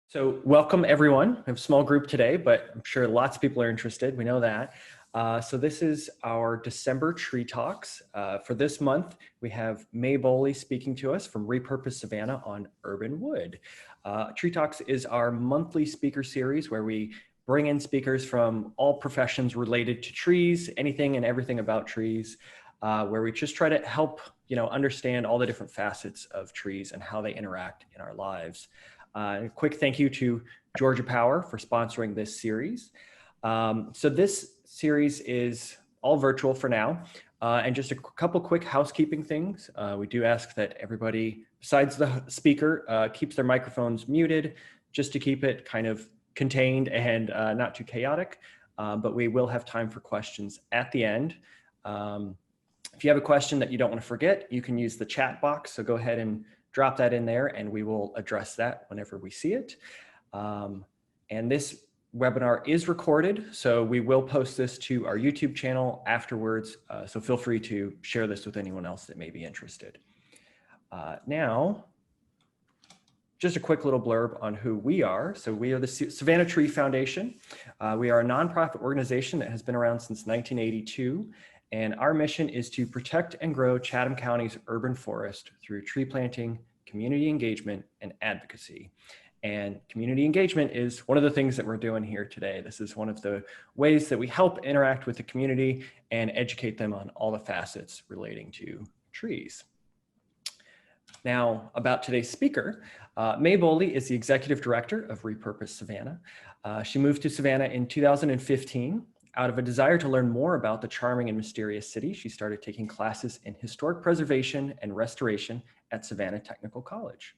So welcome everyone. We have a small group today, but I'm sure lots of people are interested. We know that. So this is our December Tree Talks. For this month, we have May Boley speaking to us from Repurpose Savannah on urban wood. Tree Talks is our monthly speaker series where we bring in speakers from all professions related to trees, anything and everything about trees, where we just try to help understand all the different facets of trees and how they interact in our lives. A quick thank you to Georgia Power for sponsoring this series. So this series is all virtual for now. And just a couple quick housekeeping things. We do ask that everybody, besides the speaker, keeps their microphones muted just to keep it kind of contained and not too chaotic. But we will have time for questions at the end. If you have a question that you don't want to forget, you can use the chat box. So go ahead and drop that in there and we will address that whenever we see it. And this webinar is recorded, so we will post this to our YouTube channel afterwards. So feel free to share this with anyone else that may be interested. Now, just a quick little blurb on who we are. So we are the Savannah Tree Foundation. We are a nonprofit organization that has been around since 1982. And our mission is to protect and grow Chatham County's urban forest through tree planting, community engagement, and advocacy. And community engagement is one of the things that we're doing here today. This is one of the ways that we help interact with the community and educate them on all the facets relating to trees. Now, about today's speaker, May Boley is the Executive Director of Repurpose Savannah. She moved to Savannah in 2015. Out of a desire to learn more about the charming and mysterious city, she started taking classes in historic preservation and restoration at Savannah Technical College.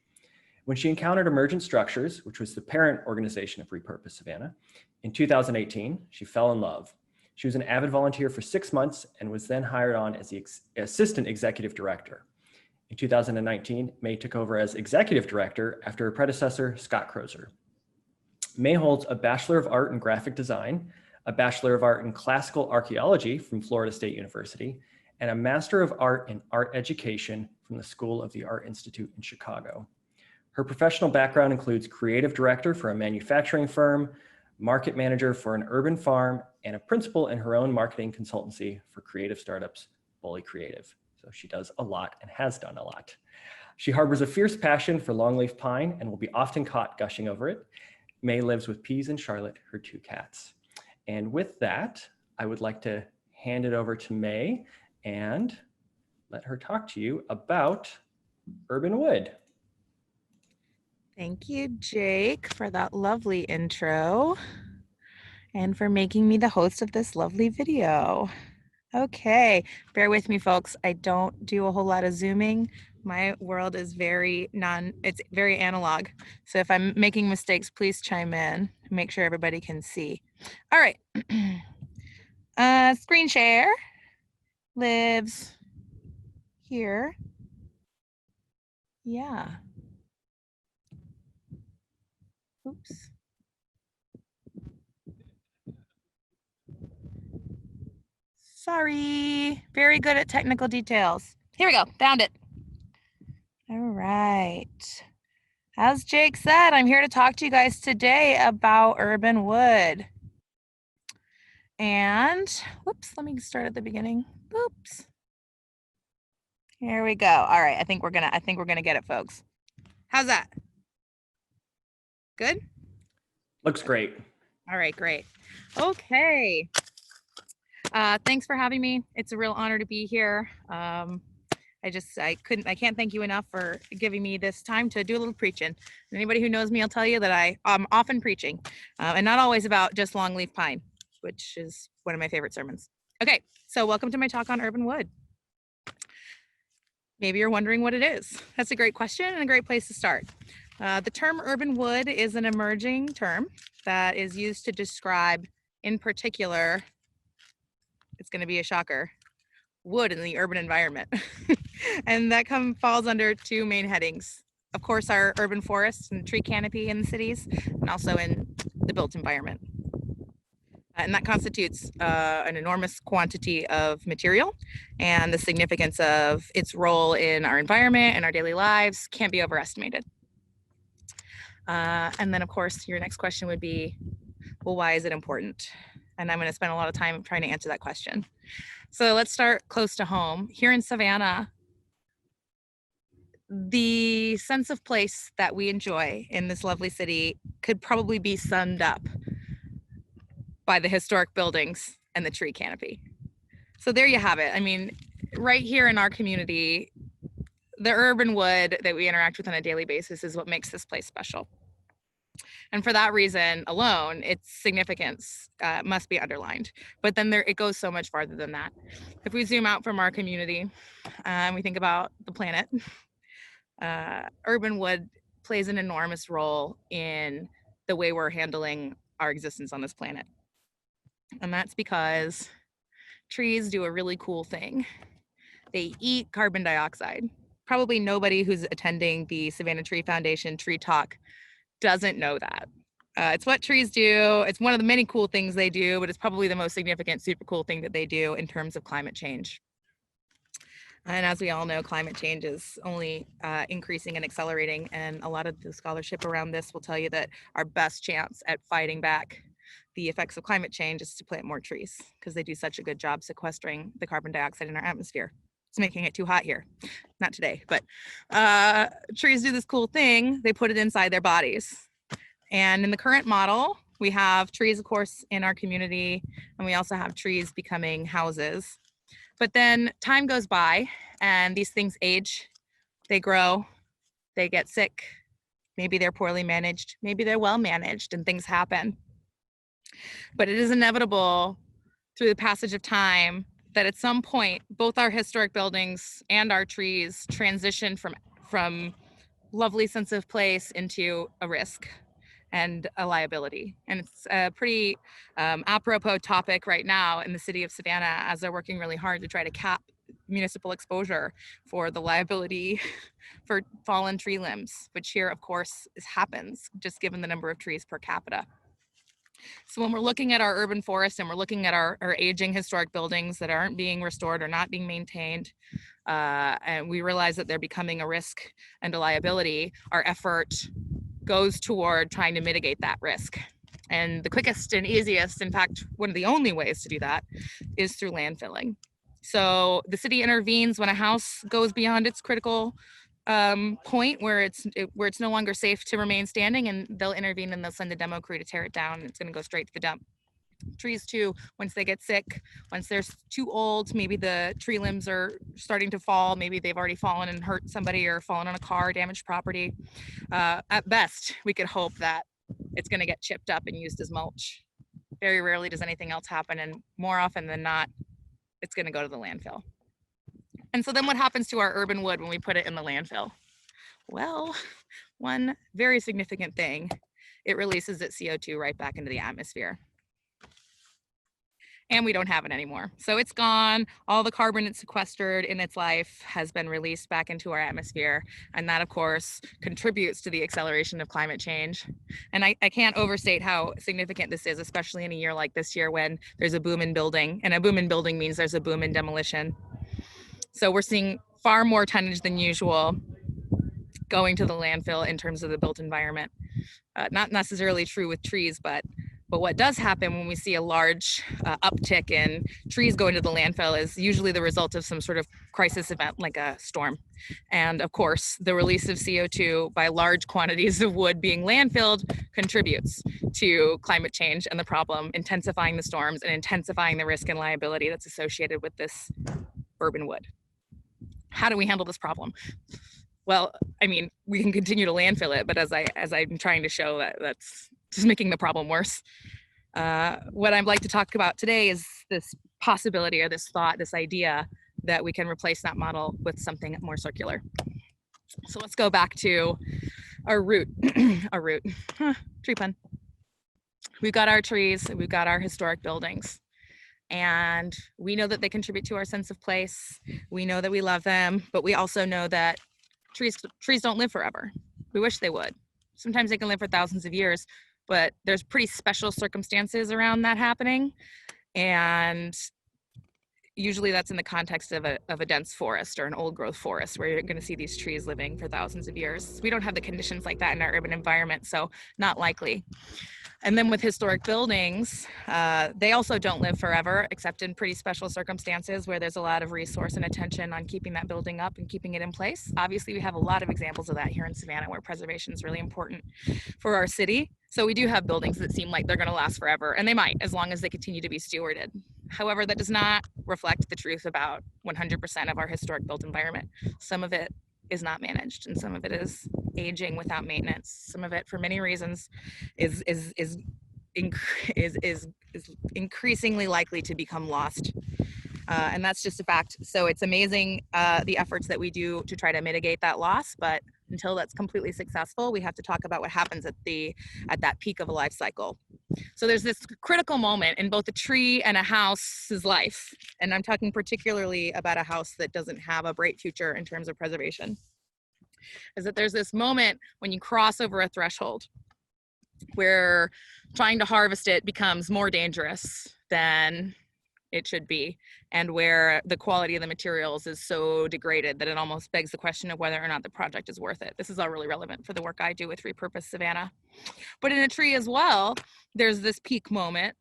When she encountered Emergent Structures, which was the parent organization of Repurpose Savannah, in 2018, she fell in love. She was an avid volunteer for 6 months and was then hired on as the Assistant Executive Director. In 2019, May took over as Executive Director after her predecessor, Scott Crozer. May holds a Bachelor of Art in Graphic Design, a Bachelor of Art in Classical Archaeology from Florida State University, and a Master of Art in Art Education from the School of the Art Institute in Chicago. Her professional background includes creative director for a manufacturing firm, market manager for an urban farm, and a principal in her own marketing consultancy for creative startups, Boley Creative. So she does a lot and has done a lot. She harbors a fierce passion for longleaf pine and will be often caught gushing over it. May lives with Peas and Charlotte, her 2 cats. And with that, I would like to hand it over to May and let her talk to you about urban wood. Thank you, Jake, for that lovely intro and for making me the host of this lovely video. Okay, bear with me, folks. I don't do a whole lot of zooming. My world is it's very analog. So if I'm making mistakes, please chime in. Make sure everybody can see. All right. Screen share lives here. Yeah. Oops. Sorry. Very good at technical details. Here we go. Found it. All right. As Jake said, I'm here to talk to you guys today about urban wood. And whoops, let me start at the beginning. Oops. Here we go. All right, I think we're gonna get it, folks. How's that? Good? Looks great. All right, great. Okay. Thanks for having me. It's a real honor to be here. I can't thank you enough for giving me this time to do a little preaching. Anybody who knows me, I'll tell you that I'm often preaching, and not always about just longleaf pine, which is one of my favorite sermons. Okay, so welcome to my talk on urban wood. Maybe you're wondering what it is. That's a great question and a great place to start. The term urban wood is an emerging term that is used to describe, in particular, it's going to be a shocker, wood in the urban environment. And that falls under 2 main headings. Of course, our urban forests and tree canopy in the cities, and also in the built environment. And that constitutes an enormous quantity of material, and the significance of its role in our environment and our daily lives can't be overestimated. And then of course, your next question would be, well, why is it important? And I'm going to spend a lot of time trying to answer that question. So let's start close to home. Here in Savannah, the sense of place that we enjoy in this lovely city could probably be summed up by the historic buildings and the tree canopy. So there you have it. I mean, right here in our community, the urban wood that we interact with on a daily basis is what makes this place special. And for that reason alone, its significance must be underlined. But then it goes so much farther than that. If we zoom out from our community and we think about the planet, urban wood plays an enormous role in the way we're handling our existence on this planet. And that's because trees do a really cool thing. They eat carbon dioxide. Probably nobody who's attending the Savannah Tree Foundation Tree Talk doesn't know that. It's what trees do. It's one of the many cool things they do, but it's probably the most significant, super cool thing that they do in terms of climate change. And as we all know, climate change is only increasing and accelerating. And a lot of the scholarship around this will tell you that our best chance at fighting back the effects of climate change is to plant more trees, because they do such a good job sequestering the carbon dioxide in our atmosphere. It's making it too hot here. Not today, but trees do this cool thing. They put it inside their bodies. And in the current model, we have trees, of course, in our community, and we also have trees becoming houses. But then time goes by and these things age, they grow, they get sick. Maybe they're poorly managed, maybe they're well managed, and things happen. But it is inevitable through the passage of time that at some point, both our historic buildings and our trees transition from lovely sense of place into a risk and a liability. And it's a pretty apropos topic right now in the city of Savannah, as they're working really hard to try to cap municipal exposure for the liability for fallen tree limbs, which here, of course, happens just given the number of trees per capita. So when we're looking at our urban forest and we're looking at our aging historic buildings that aren't being restored or not being maintained, and we realize that they're becoming a risk and a liability, our effort goes toward trying to mitigate that risk. And the quickest and easiest, in fact, one of the only ways to do that is through landfilling. So the city intervenes when a house goes beyond its critical point where it's no longer safe to remain standing, and they'll intervene and they'll send a demo crew to tear it down, and it's going to go straight to the dump. Trees too, once they get sick, once they're too old, maybe the tree limbs are starting to fall, maybe they've already fallen and hurt somebody or fallen on a car, damaged property. At best, we could hope that it's going to get chipped up and used as mulch. Very rarely does anything else happen, and more often than not, it's going to go to the landfill. And so then what happens to our urban wood when we put it in the landfill? Well, one very significant thing, it releases its CO2 right back into the atmosphere. And we don't have it anymore. So it's gone. All the carbon it sequestered in its life has been released back into our atmosphere. And that, of course, contributes to the acceleration of climate change. And I can't overstate how significant this is, especially in a year like this year when there's a boom in building. And a boom in building means there's a boom in demolition. So we're seeing far more tonnage than usual going to the landfill in terms of the built environment. Not necessarily true with trees, but what does happen when we see a large uptick in trees going to the landfill is usually the result of some sort of crisis event like a storm. And of course, the release of CO2 by large quantities of wood being landfilled contributes to climate change and the problem, intensifying the storms and intensifying the risk and liability that's associated with this urban wood. How do we handle this problem? Well, I mean, we can continue to landfill it, but as I'm trying to show, that's just making the problem worse. What I'd like to talk about today is this possibility or this thought, this idea that we can replace that model with something more circular. So let's go back to our root, tree pun. We've got our trees, we've got our historic buildings, and we know that they contribute to our sense of place. We know that we love them, but we also know that trees don't live forever. We wish they would. Sometimes they can live for thousands of years, but there's pretty special circumstances around that happening. And usually that's in the context of a dense forest or an old growth forest where you're going to see these trees living for thousands of years. We don't have the conditions like that in our urban environment, so not likely. And then with historic buildings, they also don't live forever, except in pretty special circumstances where there's a lot of resource and attention on keeping that building up and keeping it in place. Obviously, we have a lot of examples of that here in Savannah, where preservation is really important for our city. So we do have buildings that seem like they're going to last forever, and they might, as long as they continue to be stewarded. However, that does not reflect the truth about 100% of our historic built environment. Some of it is not managed, and some of it is aging without maintenance. Some of it, for many reasons, is increasingly likely to become lost. And that's just a fact. So it's amazing the efforts that we do to try to mitigate that loss, but until that's completely successful, we have to talk about what happens at that peak of a life cycle. So there's this critical moment in both a tree and a house's life. And I'm talking particularly about a house that doesn't have a bright future in terms of preservation. Is that there's this moment when you cross over a threshold where trying to harvest it becomes more dangerous than it should be, and where the quality of the materials is so degraded that it almost begs the question of whether or not the project is worth it. This is all really relevant for the work I do with Repurpose Savannah. But in a tree as well, there's this peak moment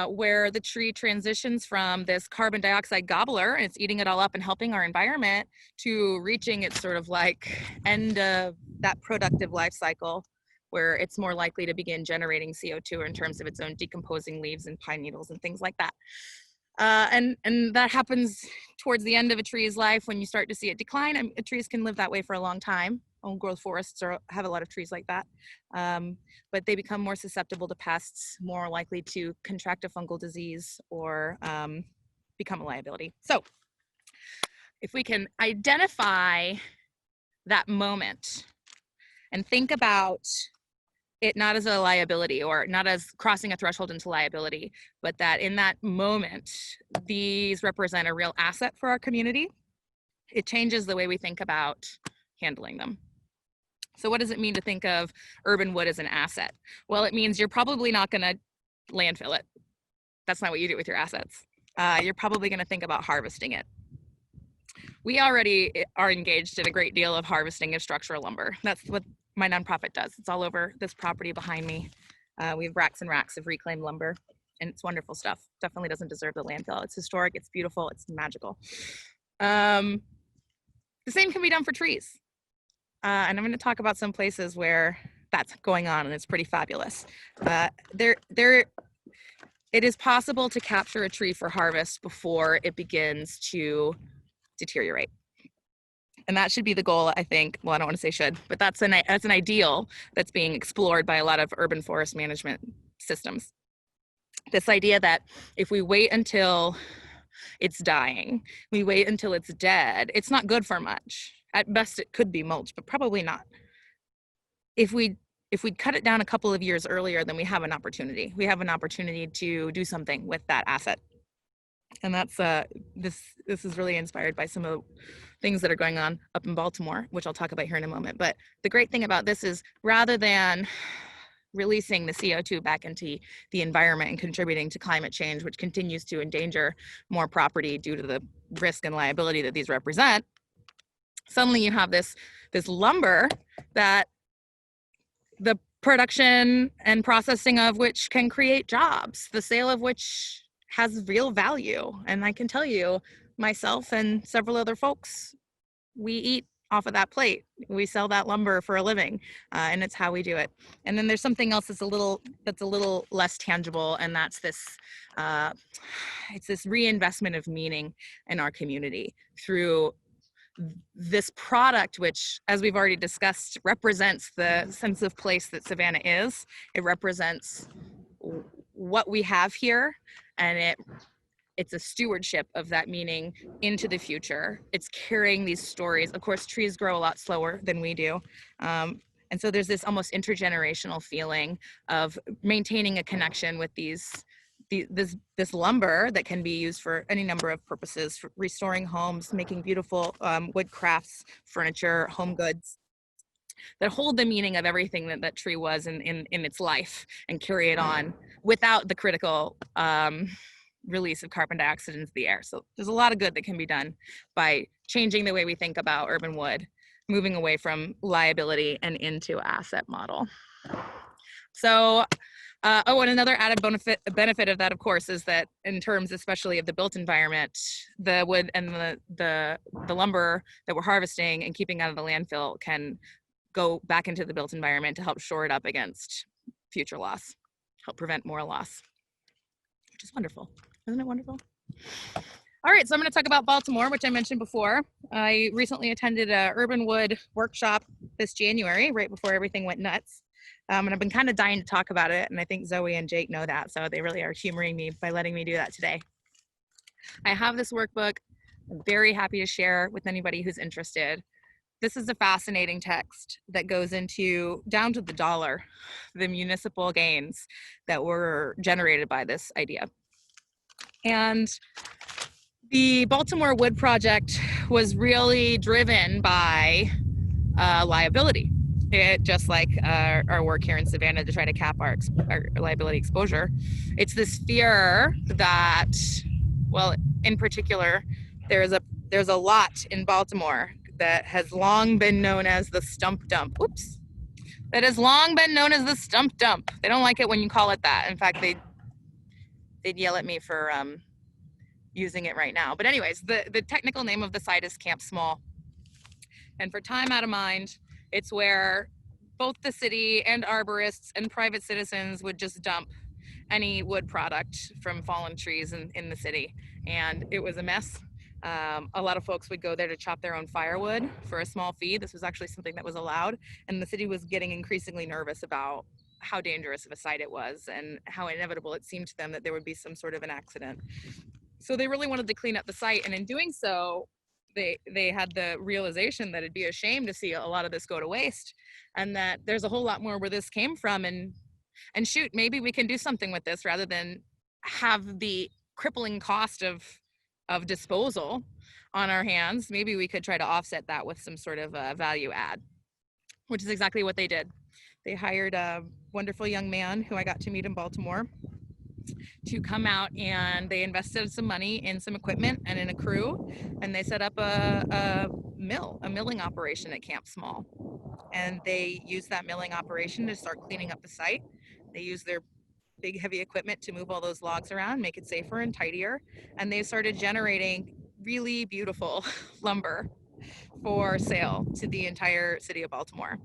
where the tree transitions from this carbon dioxide gobbler, and it's eating it all up and helping our environment, to reaching its sort of like end of that productive life cycle, where it's more likely to begin generating CO2 in terms of its own decomposing leaves and pine needles and things like that. And that happens towards the end of a tree's life when you start to see it decline. And trees can live that way for a long time. Old growth forests have a lot of trees like that. But they become more susceptible to pests, more likely to contract a fungal disease or become a liability. So if we can identify that moment and think about it not as a liability or not as crossing a threshold into liability, but that in that moment, these represent a real asset for our community, it changes the way we think about handling them. So what does it mean to think of urban wood as an asset? Well, it means you're probably not going to landfill it. That's not what you do with your assets. You're probably going to think about harvesting it. We already are engaged in a great deal of harvesting of structural lumber. That's what my nonprofit does. It's all over this property behind me. We have racks and racks of reclaimed lumber, and it's wonderful stuff. Definitely doesn't deserve the landfill. It's historic, it's beautiful, it's magical. The same can be done for trees. And I'm going to talk about some places where that's going on, and it's pretty fabulous. It is possible to capture a tree for harvest before it begins to deteriorate. And that should be the goal, I think. Well, I don't want to say should, but that's an ideal that's being explored by a lot of urban forest management systems. This idea that if we wait until it's dying, we wait until it's dead, it's not good for much. At best, it could be mulch, but probably not. If we cut it down a couple of years earlier, then we have an opportunity. We have an opportunity to do something with that asset. And that's this is really inspired by some of the things that are going on up in Baltimore, which I'll talk about here in a moment. But the great thing about this is, rather than releasing the CO2 back into the environment and contributing to climate change, which continues to endanger more property due to the risk and liability that these represent, suddenly you have this lumber that the production and processing of which can create jobs, the sale of which has real value. And I can tell you, myself and several other folks, we eat off of that plate. We sell that lumber for a living, and it's how we do it. And then there's something else that's a little less tangible, and that's this it's this reinvestment of meaning in our community through this product, which, as we've already discussed, represents the sense of place that Savannah is. It represents what we have here, and it's a stewardship of that meaning into the future. It's carrying these stories. Of course, trees grow a lot slower than we do. And so there's this almost intergenerational feeling of maintaining a connection with this lumber that can be used for any number of purposes, for restoring homes, making beautiful wood crafts, furniture, home goods, that hold the meaning of everything that tree was in its life and carry it on without the critical release of carbon dioxide into the air. So there's a lot of good that can be done by changing the way we think about urban wood, moving away from liability and into asset model. So, and another added benefit of that, of course, is that in terms especially of the built environment, the wood and the lumber that we're harvesting and keeping out of the landfill can go back into the built environment to help shore it up against future loss, help prevent more loss, which is wonderful. Isn't it wonderful? All right, so I'm going to talk about Baltimore, which I mentioned before. I recently attended a urban wood workshop this January, right before everything went nuts. And I've been kind of dying to talk about it, and I think Zoe and Jake know that, so they really are humoring me by letting me do that today. I have this workbook. I'm very happy to share with anybody who's interested. This is a fascinating text that goes into, down to the dollar, the municipal gains that were generated by this idea. And the Baltimore Wood Project was really driven by liability. It, just like our work here in Savannah to try to cap our liability exposure. It's this fear that, well, in particular, there's a lot in Baltimore that has long been known as the stump dump. Oops. That has long been known as the stump dump. They don't like it when you call it that. In fact, they'd yell at me for using it right now. But anyways, the technical name of the site is Camp Small. And for time out of mind, it's where both the city and arborists and private citizens would just dump any wood product from fallen trees in the city. And it was a mess. A lot of folks would go there to chop their own firewood for a small fee. This was actually something that was allowed. And the city was getting increasingly nervous about how dangerous of a site it was and how inevitable it seemed to them that there would be some sort of an accident. So they really wanted to clean up the site. And in doing so, they had the realization that it'd be a shame to see a lot of this go to waste, and that there's a whole lot more where this came from, and shoot, maybe we can do something with this rather than have the crippling cost of disposal on our hands. Maybe we could try to offset that with some sort of value add, which is exactly what they did. They hired a wonderful young man who I got to meet in Baltimore to come out, and they invested some money in some equipment and in a crew, and they set up a milling operation at Camp Small. And they used that milling operation to start cleaning up the site. They used their big heavy equipment to move all those logs around, make it safer and tidier. And they started generating really beautiful lumber for sale to the entire city of Baltimore.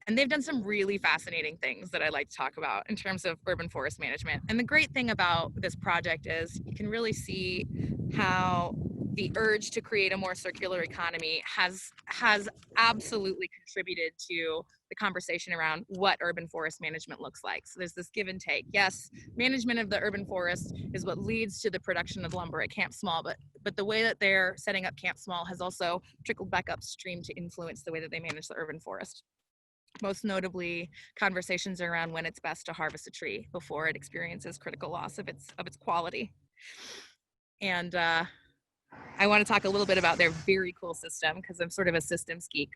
And they've done some really fascinating things that I'd like to talk about in terms of urban forest management. And the great thing about this project is you can really see how the urge to create a more circular economy has absolutely contributed to the conversation around what urban forest management looks like. So there's this give and take. Yes, management of the urban forest is what leads to the production of lumber at Camp Small, but the way that they're setting up Camp Small has also trickled back upstream to influence the way that they manage the urban forest. Most notably, conversations around when it's best to harvest a tree before it experiences critical loss of its quality. And I want to talk a little bit about their very cool system, because I'm sort of a systems geek.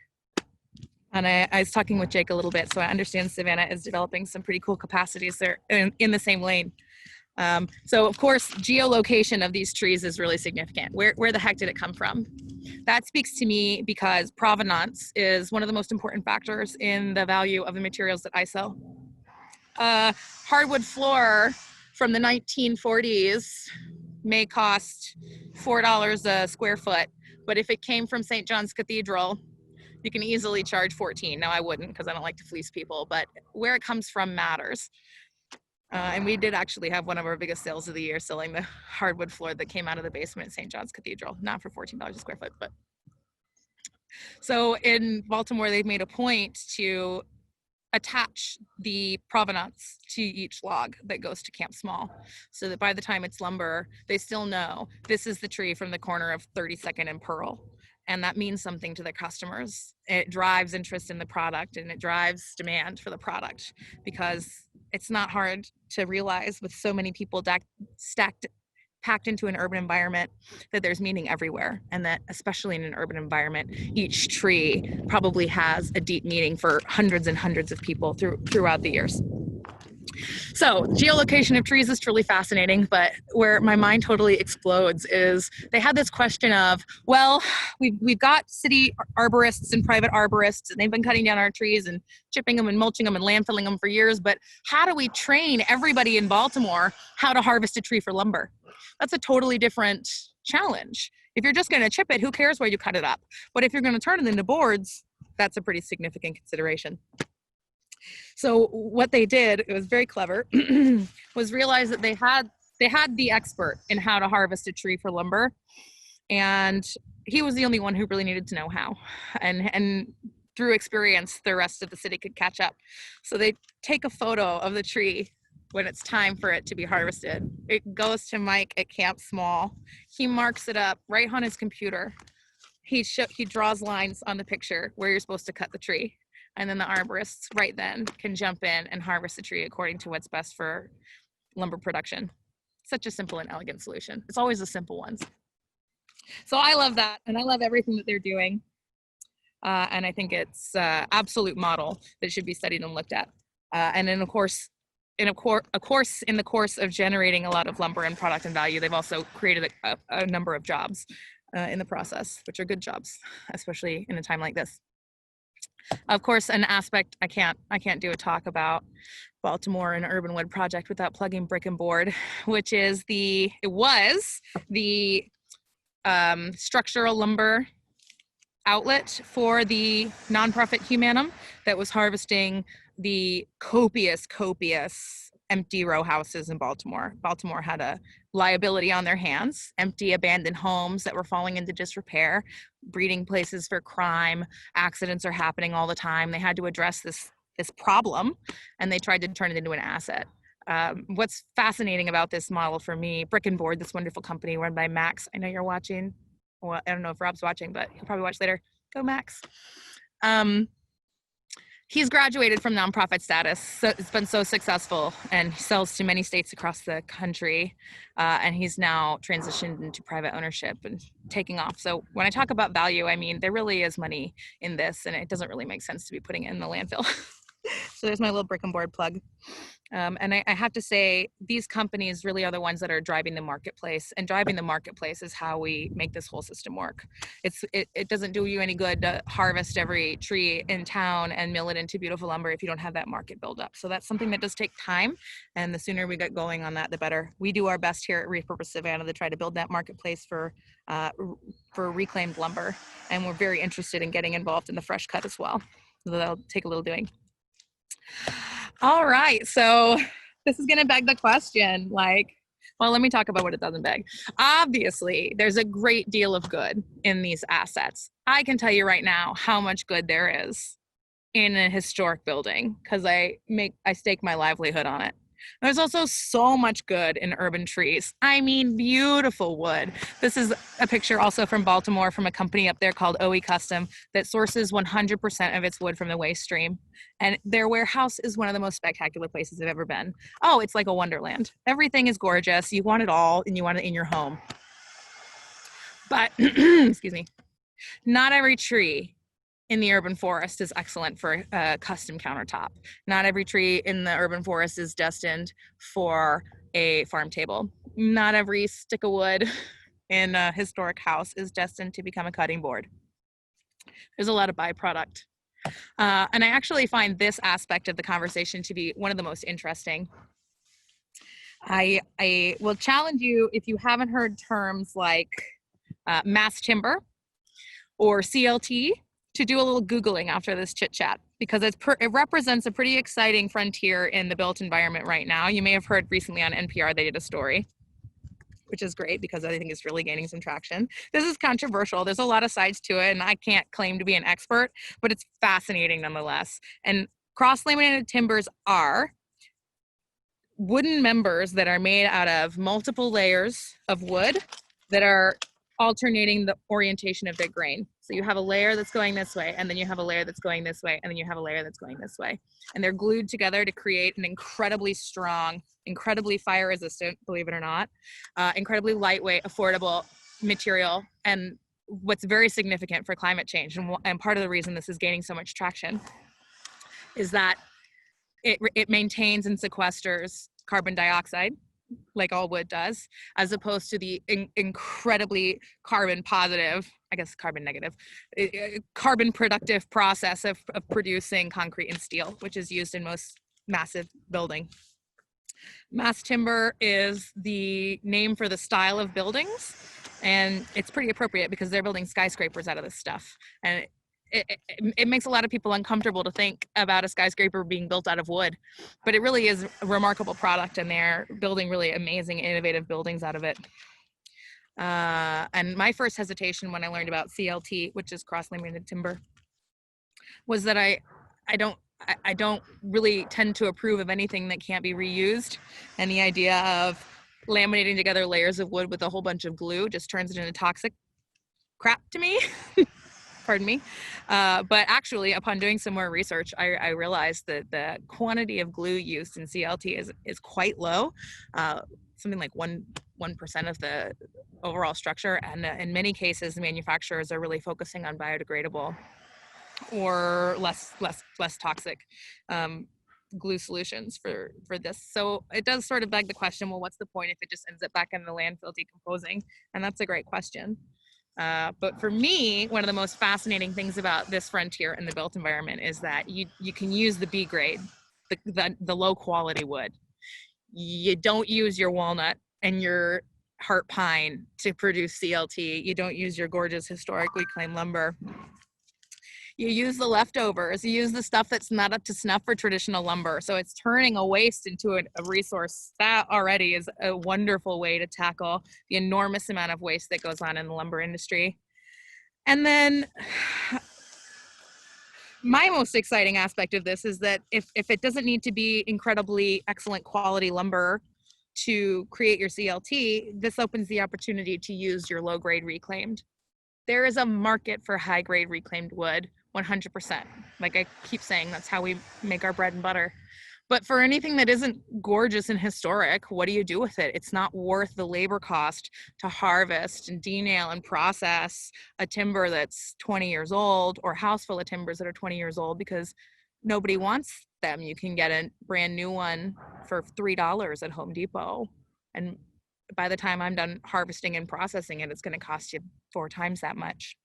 And I was talking with Jake a little bit, so I understand Savannah is developing some pretty cool capacities there in the same lane. So of course, geolocation of these trees is really significant. Where the heck did it come from? That speaks to me because provenance is one of the most important factors in the value of the materials that I sell. Hardwood floor from the 1940s may cost $4 a square foot, but if it came from St. John's Cathedral, you can easily charge 14. Now I wouldn't, because I don't like to fleece people, but where it comes from matters. And we did actually have one of our biggest sales of the year selling the hardwood floor that came out of the basement at St. John's Cathedral, not for $14 a square foot, but. So in Baltimore, they've made a point to attach the provenance to each log that goes to Camp Small, so that by the time it's lumber, they still know this is the tree from the corner of 32nd and Pearl. And that means something to their customers. It drives interest in the product, and it drives demand for the product, because it's not hard to realize with so many people packed into an urban environment that there's meaning everywhere, and that especially in an urban environment, each tree probably has a deep meaning for hundreds and hundreds of people throughout the years. So geolocation of trees is truly fascinating, but where my mind totally explodes is they had this question of, well, we've got city arborists and private arborists, and they've been cutting down our trees and chipping them and mulching them and landfilling them for years, but how do we train everybody in Baltimore how to harvest a tree for lumber? That's a totally different challenge. If you're just going to chip it, who cares where you cut it up? But if you're going to turn it into boards, that's a pretty significant consideration. So what they did, it was very clever, was realize that they had the expert in how to harvest a tree for lumber, and he was the only one who really needed to know how. And through experience, the rest of the city could catch up. So they take a photo of the tree when it's time for it to be harvested. It goes to Mike at Camp Small. He marks it up right on his computer. He draws lines on the picture where you're supposed to cut the tree. And then the arborists right then can jump in and harvest the tree according to what's best for lumber production. Such a simple and elegant solution. It's always the simple ones. So I love that, and I love everything that they're doing. And I think it's absolute model that should be studied and looked at. And then, of course, in the course of generating a lot of lumber and product and value, they've also created a number of jobs in the process, which are good jobs, especially in a time like this. Of course, an aspect I can't do a talk about Baltimore and Urban Wood Project without plugging Brick and Board, which is the structural lumber outlet for the nonprofit Humanum that was harvesting the copious empty row houses in Baltimore. Baltimore had a liability on their hands, empty abandoned homes that were falling into disrepair, breeding places for crime, accidents are happening all the time. They had to address this problem, and they tried to turn it into an asset. What's fascinating about this model for me, Brick and Board, this wonderful company run by Max. I know you're watching. Well, I don't know if Rob's watching, but he'll probably watch later. Go Max. He's graduated from nonprofit status. So it's been so successful, and he sells to many states across the country. And he's now transitioned into private ownership and taking off. So when I talk about value, I mean, there really is money in this, and it doesn't really make sense to be putting it in the landfill. So there's my little Brick and Board plug. And I have to say, these companies really are the ones that are driving the marketplace, and driving the marketplace is how we make this whole system work. It doesn't do you any good to harvest every tree in town and mill it into beautiful lumber if you don't have that market build up. So that's something that does take time, and the sooner we get going on that, the better. We do our best here at Repurpose Savannah to try to build that marketplace for reclaimed lumber, and we're very interested in getting involved in the fresh cut as well. So that'll take a little doing. All right, so this is going to beg the question, like, well, let me talk about what it doesn't beg. Obviously, there's a great deal of good in these assets. I can tell you right now how much good there is in a historic building because I stake my livelihood on it. There's also so much good in urban trees. I mean, beautiful wood. This is a picture also from Baltimore from a company up there called OE Custom that sources 100% of its wood from the waste stream. And their warehouse is one of the most spectacular places I've ever been. Oh, it's like a wonderland. Everything is gorgeous. You want it all, and you want it in your home. But, excuse me, not every tree in the urban forest is excellent for a custom countertop. Not every tree in the urban forest is destined for a farm table. Not every stick of wood in a historic house is destined to become a cutting board. There's a lot of byproduct. And I actually find this aspect of the conversation to be one of the most interesting. I will challenge you, if you haven't heard terms like mass timber or CLT, to do a little Googling after this chit chat, because it represents a pretty exciting frontier in the built environment right now. You may have heard recently on NPR, they did a story, which is great because I think it's really gaining some traction. This is controversial. There's a lot of sides to it, and I can't claim to be an expert, but it's fascinating nonetheless. And cross-laminated timbers are wooden members that are made out of multiple layers of wood that are alternating the orientation of their grain. So you have a layer that's going this way, and then you have a layer that's going this way, and then you have a layer that's going this way. And they're glued together to create an incredibly strong, incredibly fire resistant, believe it or not, incredibly lightweight, affordable material. And what's very significant for climate change, and part of the reason this is gaining so much traction, is that it maintains and sequesters carbon dioxide, like all wood does, as opposed to the incredibly carbon positive, I guess carbon negative, carbon productive process of producing concrete and steel, which is used in most massive building. Mass timber is the name for the style of buildings, and it's pretty appropriate because they're building skyscrapers out of this stuff. And it makes a lot of people uncomfortable to think about a skyscraper being built out of wood, but it really is a remarkable product, and they're building really amazing, innovative buildings out of it. And my first hesitation when I learned about CLT, which is cross-laminated timber, was that I don't really tend to approve of anything that can't be reused, and the idea of laminating together layers of wood with a whole bunch of glue just turns it into toxic crap to me. Pardon me. But actually, upon doing some more research, I realized that the quantity of glue used in CLT is quite low, something like 1% of the overall structure. And in many cases, manufacturers are really focusing on biodegradable or less toxic glue solutions for this. So it does sort of beg the question, well, what's the point if it just ends up back in the landfill decomposing? And that's a great question. But for me, one of the most fascinating things about this frontier in the built environment is that you can use the B grade, the low quality wood. You don't use your walnut and your heart pine to produce CLT. You don't use your gorgeous historically claimed lumber. You use the leftovers. You use the stuff that's not up to snuff for traditional lumber. So it's turning a waste into a resource. That already is a wonderful way to tackle the enormous amount of waste that goes on in the lumber industry. And then my most exciting aspect of this is that if it doesn't need to be incredibly excellent quality lumber to create your CLT, this opens the opportunity to use your low grade reclaimed. There is a market for high grade reclaimed wood, 100%. Like I keep saying, that's how we make our bread and butter. But for anything that isn't gorgeous and historic, what do you do with it? It's not worth the labor cost to harvest and denail and process a timber that's 20 years old, or a house full of timbers that are 20 years old, because nobody wants them. You can get a brand new one for $3 at Home Depot. And by the time I'm done harvesting and processing it, it's going to cost you 4 times that much.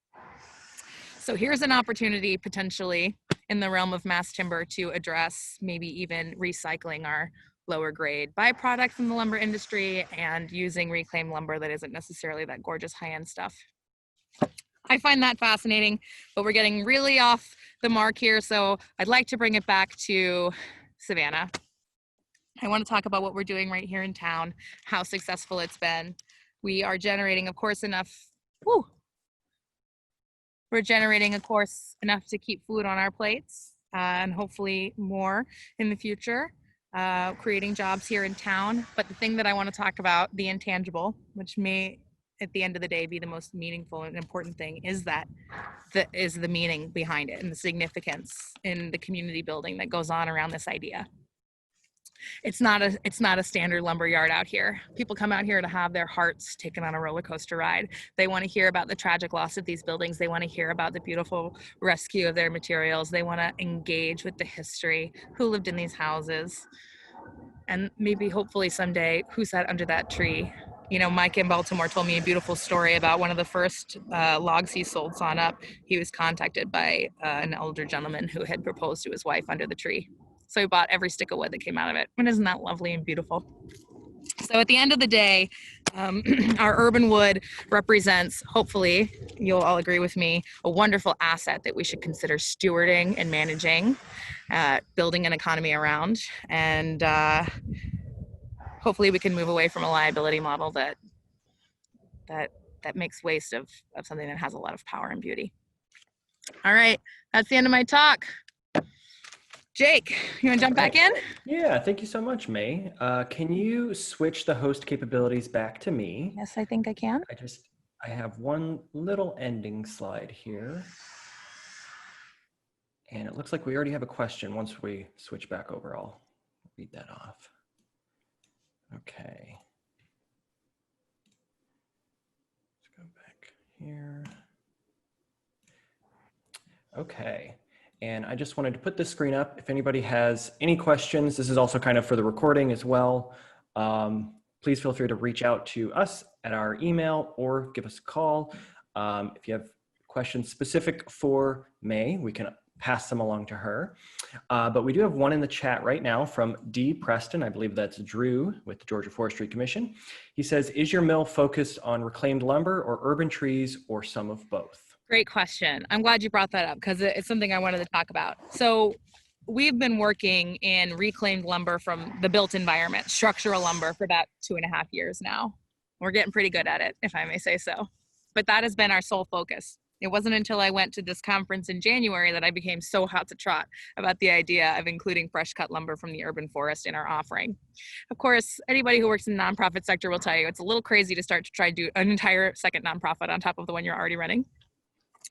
So here's an opportunity potentially in the realm of mass timber to address maybe even recycling our lower grade byproduct from the lumber industry and using reclaimed lumber that isn't necessarily that gorgeous high-end stuff. I find that fascinating, but we're getting really off the mark here. So I'd like to bring it back to Savannah. I want to talk about what we're doing right here in town, how successful it's been. We are generating, of course, enough to keep food on our plates, and hopefully more in the future, creating jobs here in town. But the thing that I want to talk about, the intangible, which may at the end of the day be the most meaningful and important thing, is the meaning behind it and the significance in the community building that goes on around this idea. It's not a standard lumber yard out here. People come out here to have their hearts taken on a roller coaster ride. They want to hear about the tragic loss of these buildings. They want to hear about the beautiful rescue of their materials. They want to engage with the history, who lived in these houses, and maybe hopefully someday who sat under that tree. You know, Mike in Baltimore told me a beautiful story about one of the first logs he sold sawn up. He was contacted by an older gentleman who had proposed to his wife under the tree. So he bought every stick of wood that came out of it. And isn't that lovely and beautiful? So at the end of the day, our urban wood represents, hopefully, you'll all agree with me, a wonderful asset that we should consider stewarding and managing, building an economy around. And hopefully we can move away from a liability model that makes waste of something that has a lot of power and beauty. All right, that's the end of my talk. Jake, you want to jump back in? Yeah, thank you so much, May. Can you switch the host capabilities back to me? Yes, I think I can. I have one little ending slide here. And it looks like we already have a question. Once we switch back over, I'll read that off. Okay. Let's go back here. Okay. And I just wanted to put this screen up. If anybody has any questions, this is also kind of for the recording as well. Please feel free to reach out to us at our email or give us a call. If you have questions specific for May, we can pass them along to her. But we do have one in the chat right now from D. Preston. I believe that's Drew with the Georgia Forestry Commission. He says, is your mill focused on reclaimed lumber or urban trees or some of both? Great question. I'm glad you brought that up because it's something I wanted to talk about. So we've been working in reclaimed lumber from the built environment, structural lumber, for about 2.5 years now. We're getting pretty good at it, if I may say so. But that has been our sole focus. It wasn't until I went to this conference in January that I became so hot to trot about the idea of including fresh cut lumber from the urban forest in our offering. Of course, anybody who works in the nonprofit sector will tell you it's a little crazy to start to try to do an entire second nonprofit on top of the one you're already running.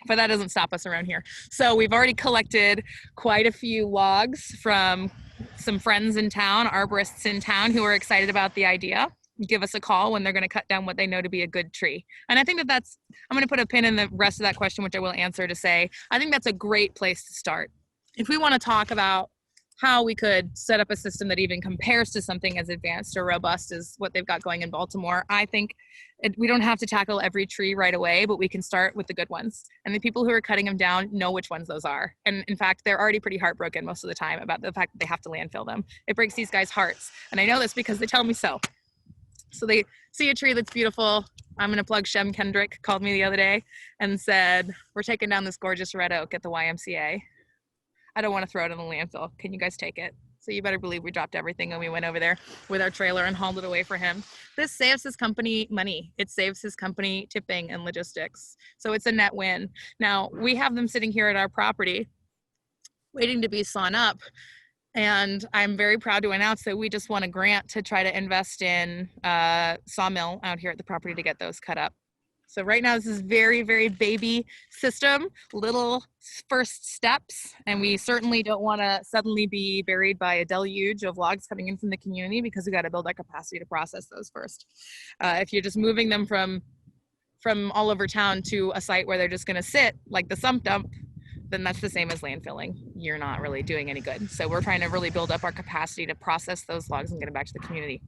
But that doesn't stop us around here. So we've already collected quite a few logs from some friends in town, arborists in town, who are excited about the idea. Give us a call when they're going to cut down what they know to be a good tree. And I think I'm going to put a pin in the rest of that question, which I will answer, to say, I think that's a great place to start. If we want to talk about how we could set up a system that even compares to something as advanced or robust as what they've got going in Baltimore, I think we don't have to tackle every tree right away, but we can start with the good ones. And the people who are cutting them down know which ones those are. And in fact, they're already pretty heartbroken most of the time about the fact that they have to landfill them. It breaks these guys' hearts. And I know this because they tell me so. So they see a tree that's beautiful. I'm going to plug Shem Kendrick, called me the other day and said, we're taking down this gorgeous red oak at the YMCA. I don't want to throw it in the landfill. Can you guys take it? So you better believe we dropped everything and we went over there with our trailer and hauled it away for him. This saves his company money. It saves his company tipping and logistics. So it's a net win. Now, we have them sitting here at our property waiting to be sawn up. And I'm very proud to announce that we just won a grant to try to invest in a sawmill out here at the property to get those cut up. So right now, this is very, very baby system, little first steps. And we certainly don't want to suddenly be buried by a deluge of logs coming in from the community, because we got to build our capacity to process those first. If you're just moving them from all over town to a site where they're just going to sit, like the sump dump, then that's the same as landfilling. You're not really doing any good. So we're trying to really build up our capacity to process those logs and get them back to the community.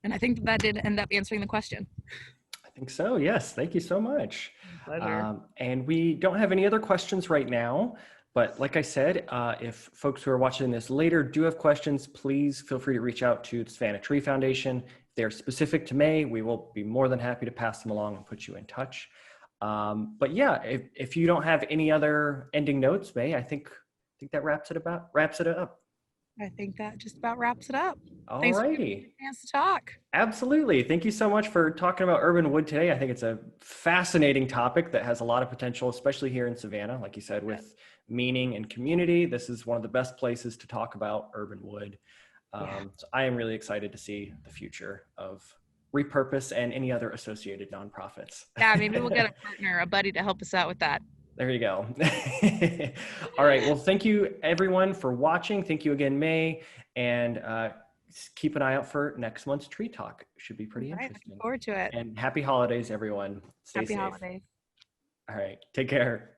And I think that did end up answering the question. I think so, yes. Thank you so much. Pleasure. And we don't have any other questions right now, but like I said, if folks who are watching this later do have questions, please feel free to reach out to the Savannah Tree Foundation. If they're specific to May, we will be more than happy to pass them along and put you in touch. But yeah, if you don't have any other ending notes, May, I think that wraps it up. I think that just about wraps it up. All Thanks righty. for giving me a chance to talk. Absolutely. Thank you so much for talking about urban wood today. I think it's a fascinating topic that has a lot of potential, especially here in Savannah. Like you said, with meaning and community, this is one of the best places to talk about urban wood. So I am really excited to see the future of Repurpose and any other associated nonprofits. Yeah, maybe we'll get a partner, a buddy to help us out with that. There you go. All right. Well, thank you everyone for watching. Thank you again, May. And keep an eye out for next month's Tree Talk. Should be pretty interesting. Looking forward to it. And happy holidays, everyone. Stay safe. Happy holidays. All right. Take care.